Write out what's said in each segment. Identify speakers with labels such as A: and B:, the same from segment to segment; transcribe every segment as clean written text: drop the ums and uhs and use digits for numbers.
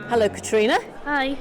A: Hello, Catriona.
B: Hi.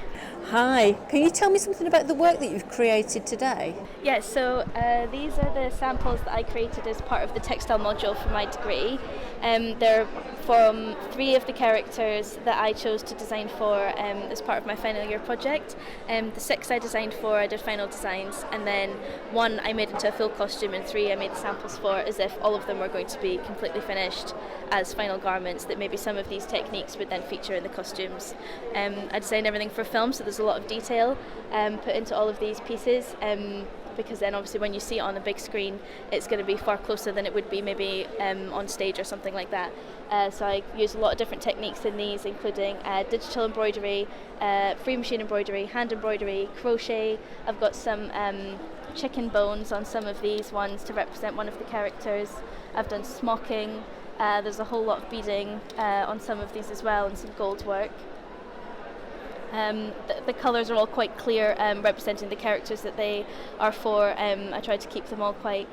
A: Hi. Can you tell me something about the work that you've created today?
B: Yes, so these are the samples that I created as part of the textile module for my degree. They're from 3 of the characters that I chose to design for as part of my final year project. The 6 I designed for, I did final designs, and then 1 I made into a full costume, and 3 I made the samples for as if all of them were going to be completely finished as final garments, that maybe some of these techniques would then feature in the costumes. I designed everything for film, so there's a lot of detail put into all of these pieces. Because then obviously when you see it on the big screen, it's going to be far closer than it would be maybe on stage or something like that. So I use a lot of different techniques in these, including digital embroidery, free machine embroidery, hand embroidery, crochet. I've got some chicken bones on some of these ones to represent one of the characters. I've done smocking. There's a whole lot of beading on some of these as well, and some goldwork. The colours are all quite clear, representing the characters that they are for. I tried to keep them all quite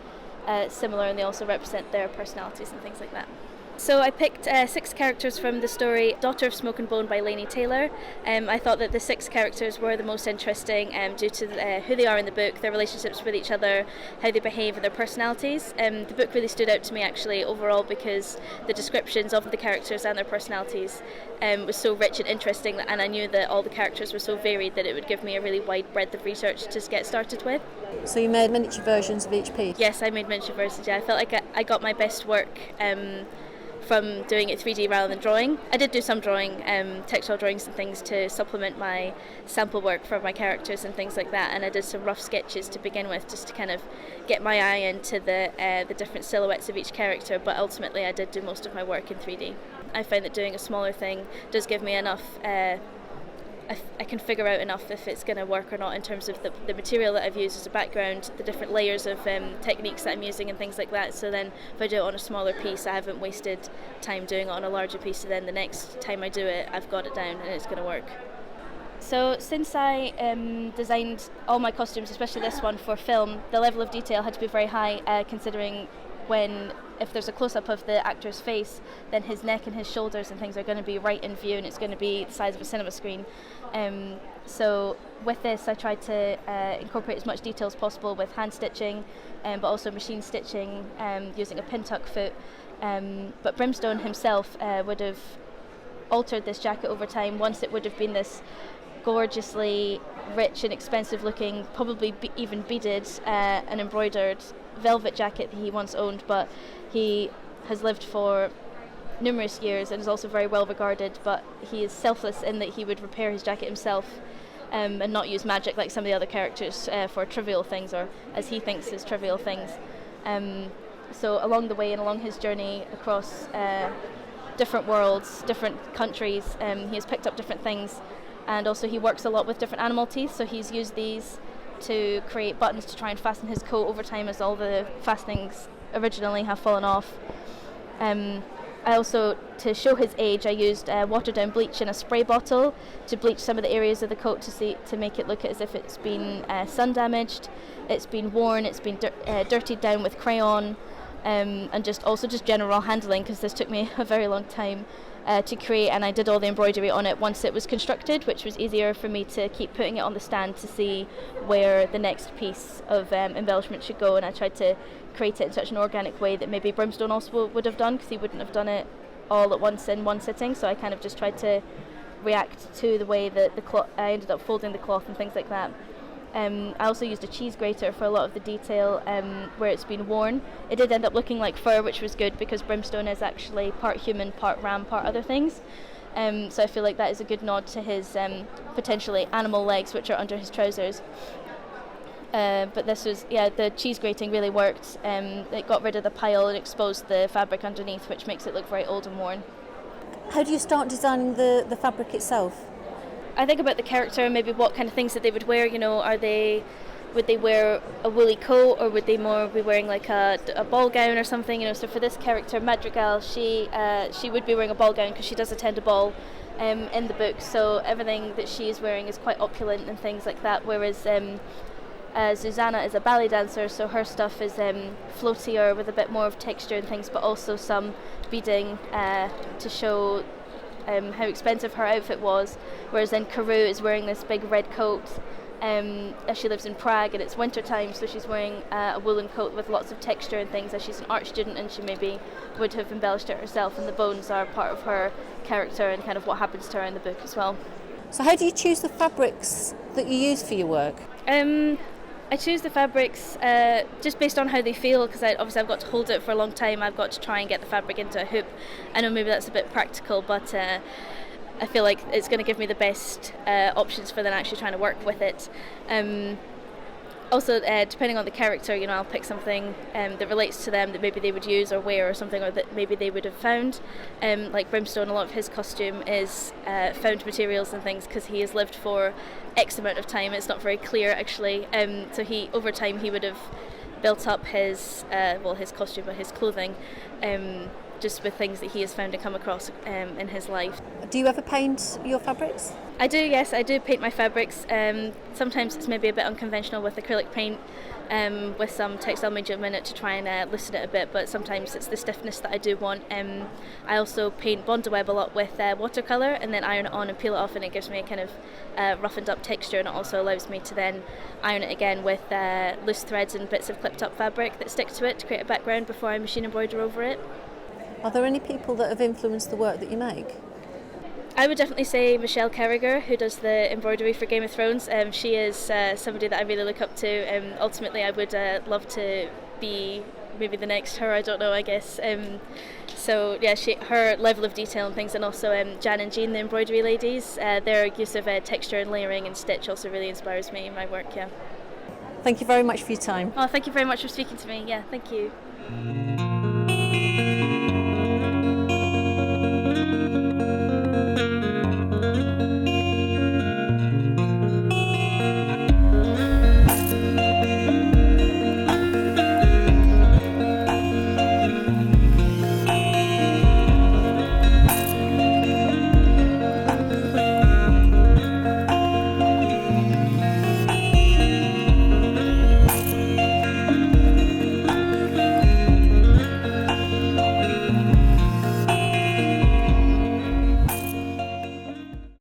B: similar, and they also represent their personalities and things like that. So I picked 6 characters from the story Daughter of Smoke and Bone by Laini Taylor. I thought that the 6 characters were the most interesting due to who they are in the book, their relationships with each other, how they behave and their personalities. The book really stood out to me actually overall because the descriptions of the characters and their personalities was so rich and interesting, and I knew that all the characters were so varied that it would give me a really wide breadth of research to get started with.
A: So you made miniature versions of each piece?
B: Yes, I made miniature versions. Yeah, I felt like I got my best work from doing it 3D rather than drawing. I did do some drawing, textile drawings and things to supplement my sample work for my characters and things like that, and I did some rough sketches to begin with just to kind of get my eye into the different silhouettes of each character, but ultimately I did do most of my work in 3D. I find that doing a smaller thing does give me enough I can figure out enough if it's going to work or not in terms of the material that I've used as a background, the different layers of techniques that I'm using and things like that. So then if I do it on a smaller piece, I haven't wasted time doing it on a larger piece, so then the next time I do it, I've got it down and it's going to work. So since I designed all my costumes, especially this one for film, the level of detail had to be very high, considering if there's a close-up of the actor's face, then his neck and his shoulders and things are going to be right in view, and it's going to be the size of a cinema screen. So with this I tried to incorporate as much detail as possible with hand stitching, but also machine stitching using a pin tuck foot. But Brimstone himself would have altered this jacket over time. Once it would have been this gorgeously rich and expensive looking, probably even beaded and embroidered velvet jacket that he once owned, but he has lived for numerous years and is also very well regarded, but he is selfless in that he would repair his jacket himself and not use magic like some of the other characters for trivial things, or as he thinks is trivial things. So along the way and along his journey across different worlds, different countries, he has picked up different things, and also he works a lot with different animal teeth, so he's used these to create buttons to try and fasten his coat over time, as all the fastenings originally have fallen off. I also, to show his age, I used watered down bleach in a spray bottle to bleach some of the areas of the coat to make it look as if it's been sun damaged, it's been worn, it's been dirtied down with crayon, and just general handling, because this took me a very long time to create, and I did all the embroidery on it once it was constructed, which was easier for me to keep putting it on the stand to see where the next piece of embellishment should go, and I tried to create it in such an organic way that maybe Brimstone also would have done, because he wouldn't have done it all at once in one sitting. So I kind of just tried to react to the way that the cloth, I ended up folding the cloth and things like that. I also used a cheese grater for a lot of the detail where it's been worn. It did end up looking like fur, which was good because Brimstone is actually part human, part ram, part other things. So I feel like that is a good nod to his potentially animal legs, which are under his trousers. But this was, the cheese grating really worked. It got rid of the pile and exposed the fabric underneath, which makes it look very old and worn.
A: How do you start designing the fabric itself?
B: I think about the character and maybe what kind of things that they would wear. Would they wear a woolly coat, or would they more be wearing like a ball gown or something? So for this character, Madrigal, she would be wearing a ball gown because she does attend a ball in the book. So everything that she is wearing is quite opulent and things like that. Whereas Susanna is a ballet dancer, so her stuff is floatier with a bit more of texture and things, but also some beading to show how expensive her outfit was, whereas then Carew is wearing this big red coat. As she lives in Prague and it's winter time, so she's wearing a woolen coat with lots of texture and things, as she's an art student and she maybe would have embellished it herself, and the bones are part of her character and kind of what happens to her in the book as well.
A: So how do you choose the fabrics that you use for your work?
B: I choose the fabrics just based on how they feel, because obviously I've got to hold it for a long time. I've got to try and get the fabric into a hoop. I know maybe that's a bit practical, but I feel like it's going to give me the best options for then actually trying to work with it. Also, depending on the character, I'll pick something that relates to them that maybe they would use or wear, or something or that maybe they would have found. Like Brimstone, a lot of his costume is found materials and things, because he has lived for X amount of time. It's not very clear actually. So over time he would have built up his costume, but his clothing, just with things that he has found and come across in his life.
A: Do you ever paint your fabrics?
B: I do, yes, I do paint my fabrics. Sometimes it's maybe a bit unconventional with acrylic paint, with some textile medium in it to try and loosen it a bit, but sometimes it's the stiffness that I do want. I also paint Bond web a lot with watercolour, and then iron it on and peel it off, and it gives me a kind of roughened up texture, and it also allows me to then iron it again with loose threads and bits of clipped up fabric that stick to it to create a background before I machine embroider over it.
A: Are there any people that have influenced the work that you make?
B: I would definitely say Michelle Carragher, who does the embroidery for Game of Thrones. She is somebody that I really look up to. Ultimately, I would love to be maybe the next her, I don't know, I guess. So yeah, her level of detail and things, and also Jan and Jean, the embroidery ladies, their use of texture and layering and stitch also really inspires me in my work, yeah.
A: Thank you very much for your time.
B: Oh, thank you very much for speaking to me, yeah, thank you.